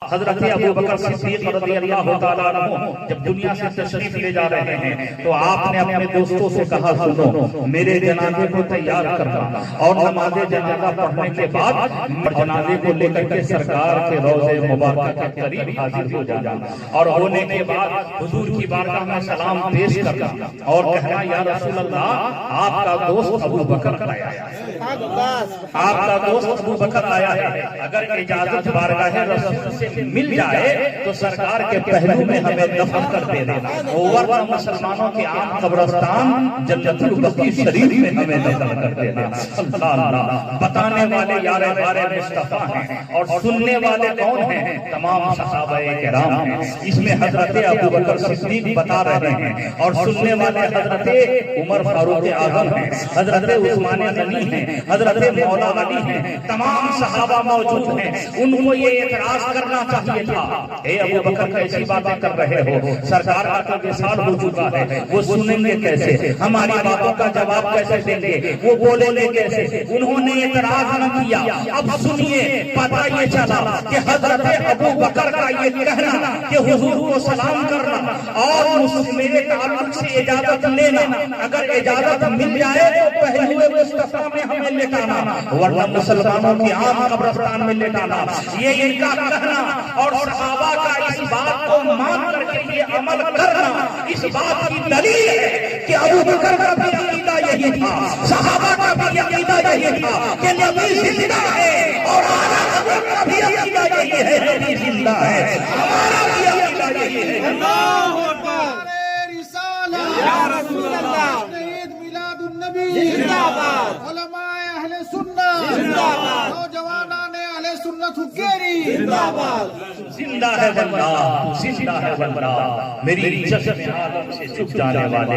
حضرت ابو بکر صدیق رضی اللہ تعالیٰ عنہ جب دنیا سے تشریف لے جا رہے ہیں تو آپ نے اپنے دوستوں سے کہا سنو میرے جنازے کو تیار کرنا اور نماز جنازہ پڑھنے کے بعد جنازے کو لے کر کے سرکار کے روضے مبارکہ کے قریب حاضر ہو جانا اور ہونے کے بعد حضور کی بارگاہ میں سلام پیش کرنا اور کہنا یا رسول اللہ آپ کا دوست ابو بکر آیا ہے، آپ کا دوست ابو بکر آیا ہے، اگر اجازت بارگاہ رسول سے مل جائے تو سرکار کے پہلو میں ہمیں دفن کر دینا، ورنہ مسلمانوں کے عام قبرستان جنت البقیع شریف میں ہمیں دفن کر دینا۔ اللہ اللہ، بتانے والے یار بارے مصطفیٰ ہیں اور سننے والے کون ہیں؟ تمام صحابہ کرام ہیں۔ اس میں حضرت ابو بکر صدیق بتا رہے ہیں اور سننے والے حضرت عمر فاروق اعظم ہیں، حضرت عثمان غنی ہیں، حضرت مولا علی ہیں، تمام صحابہ موجود ہیں۔ ان کو یہ اعتراض کرنا چاہیے تھا، اے ابو بکر کیسی باتیں کر رہے ہو، سرکار کا تو وصال ہو چکا ہے، وہ سنیں گے کیسے، ہماری باتوں کا جواب کیسے دیں گے، وہ بولیں گے کیسے؟ انہوں نے اعتراض نہ کیا۔ اب سنیے، پتہ یہ چلا کہ حضرت ابو بکر کا یہ کہنا کہ حضور کو سلام کرنا اور میرے تعلق سے اجازت لینا، اگر اجازت مل جائے تو پہلوئے مصطفیٰ میں ہمیں لٹانا، ورنہ مسلمانوں کی عام قبرستان میں لٹانا، یہ ان کا کہنا اور صحابہ کا اس بات کو مان کر کے یہ عمل کرنا اس بات کی دلیل ہے کہ ابو بکر کا بھی عقیدہ یہی تھا، صحابہ کا بھی عقیدہ یہی تھا کہ نبی زندہ ہے، اور اعلیٰ حضرت کا بھی عقیدہ یہی ہے نبی زندہ ہے، ہمارا بھی عقیدہ یہی ہے۔ اللہ اکبر، یا رسول اللہ، عید میلاد النبی زندہ باد، علماء اہل سنت زندہ باد، نوجوانان اہل سنت حقیری زندہ باد۔ زندہ ہے بندہ، زندہ ہے بندہ، میری چشم عالم سے چھپ جانے والے